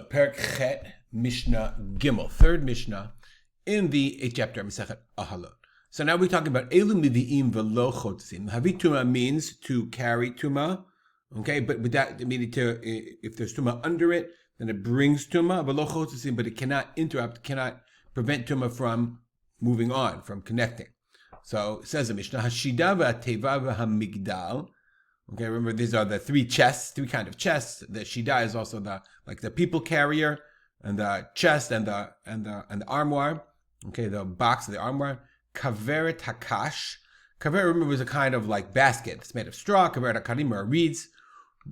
Oholot, Perek Chet, Mishnah Gimel, third Mishnah in the 8th chapter of Masechet Oholot. So now we're talking about Elu Mivi'im Velo Chotzim. Havit Tumah means to carry Tumah, okay, but with that, meaning to, if there's Tumah under it, then it brings Tumah, Velo Chotzim, but it cannot interrupt, cannot prevent Tumah from moving on, from connecting. So it says the Mishnah, Hashida v'ateva v'hamigdal. Okay, remember these are the three kind of chests. The shida is also the people carrier, and the chest and the armoire. Okay, the box of the armoire. Kaveret hakash. Kaveret, remember, was a kind of like basket. It's made of straw. Kaveret hakarim are reeds.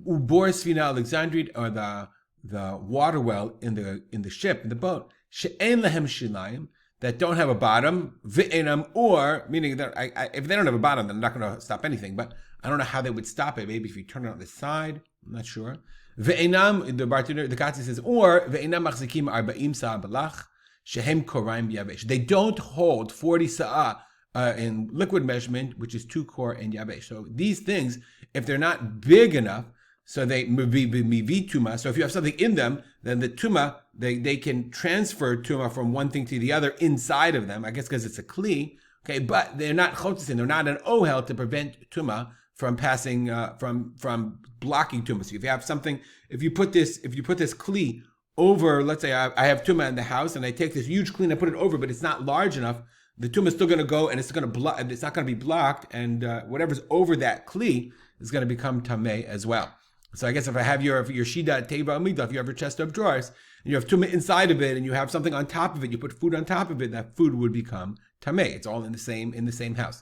Ubor sfina alexandrite, or the water well in the ship, in the boat. She'en lehem shilayim, that don't have a bottom. V'enam, or meaning that if they don't have a bottom, then they're not going to stop anything. But I don't know how they would stop it. Maybe if you turn it on the side. I'm not sure. Ve'enam, the bartender, the Katsi says, or ve'enam machzikim arba'im sa'ah balach shehem koraim yavesh. They don't hold 40 sa'ah in liquid measurement, which is 2 kor and yavesh. So these things, if they're not big enough, so they mivi tumah. So if you have something in them, then the tumah, they can transfer tumah from one thing to the other inside of them. I guess because it's a kli. Okay, but they're not chotzisin. They're not an ohel to prevent tumah from passing, from blocking tumah. So if you have something, if you put this kli over, let's say I have tumah in the house, and I take this huge kli and I put it over, but it's not large enough, the tumah is still going to go, and it's not going to be blocked, and whatever's over that kli is going to become tameh as well. So I guess if I have your shida teva amida, if you have your chest of drawers, and you have tumah inside of it, and you have something on top of it, you put food on top of it, that food would become tameh. It's all in the same house.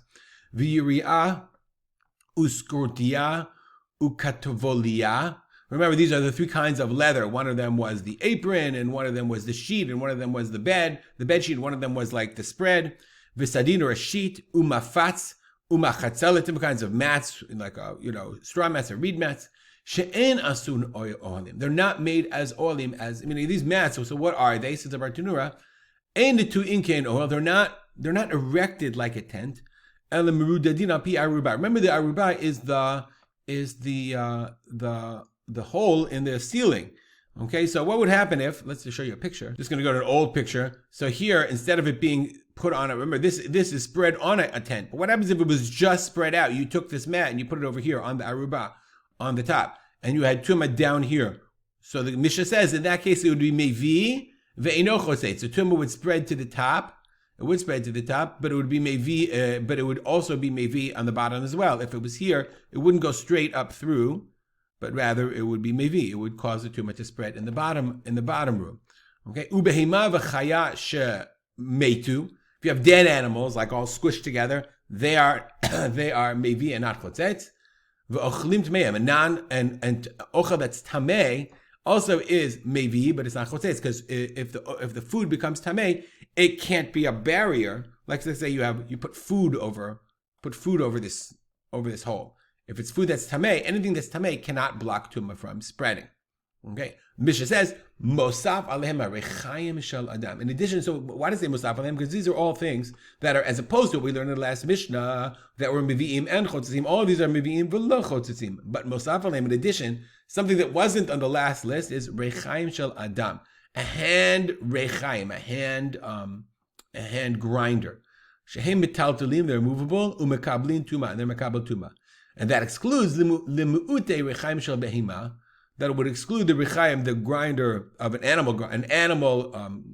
V'yiri'ah uskurtia, ukatovolia. Remember, these are the 3 kinds of leather. One of them was the apron, and one of them was the sheet, and one of them was the bed sheet, and one of them was like the spread. Visadin, or a sheet, umafatz, umachatzelet, different kinds of mats, like straw mats or reed mats. She'en asun olim. They're not made as olim as, these mats. So what are they? Says the Bartanura. And the 2 inkein oil. They're not erected like a tent. Remember, the aruba is the hole in the ceiling. Okay, so what would happen if, let's just show you a picture. Just going to go to an old picture. So here, instead of it being put on a, remember, this is spread on a tent. But what happens if it was just spread out? You took this mat and you put it over here on the aruba, on the top, and you had tumah down here. So the Mishnah says in that case it would be mevi ve'eno choseit. So tumah would spread to the top. It would spread to the top, but it would be mevi, but it would also be mevi on the bottom as well. If it was here, it wouldn't go straight up through, but rather it would be mevi. It would cause the tumah to spread in the bottom room. Okay. Ubehema v'chaya shemetu. If you have dead animals, like all squished together, they are mevi and not chotzetz. V'ochlim tmeim, and ochel that's tameh also is mevi, but it's not chotzetz, because if the food becomes tameh, it can't be a barrier. Like, let's say you put food over this hole. If it's food that's tameh, anything that's tameh cannot block tumah from spreading. Okay, Mishnah says mosaf alehem arechayim shel adam. In addition, so why does it say mosaf alehem? Because these are all things that are, as opposed to what we learned in the last Mishnah, that were miviim and chotzitzim. All of these are miviim v'lo chotzitzim. But mosaf alehem, in addition, something that wasn't on the last list is rechayim shel adam, a hand rechayim, a hand grinder. Shehem metaltalim, they're movable. Umekablin tuma, and they're mekabel tuma, and that excludes limuute rechayim shel behima. That would exclude the rechayim, the grinder of an animal.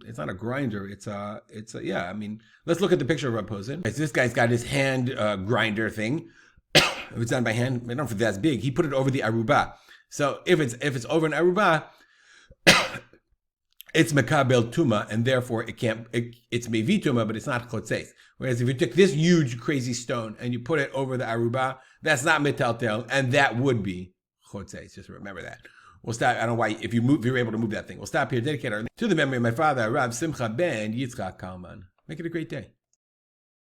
It's not a grinder. It's a. Let's look at the picture of Rav Posen. This guy's got his hand grinder thing. If it's done by hand, I don't know if it's that big. He put it over the aruba. So if it's over an aruba, it's mekabel tuma, and therefore it's mevi tuma, but it's not chotzeis. Whereas if you took this huge crazy stone and you put it over the aruba, that's not metaltel, and that would be chotzeis. Just remember that. We'll stop. I don't know why, if you're able to move that thing. We'll stop here. Dedicate to the memory of my father, Rav Simcha ben Yitzchak Kalman. Make it a great day.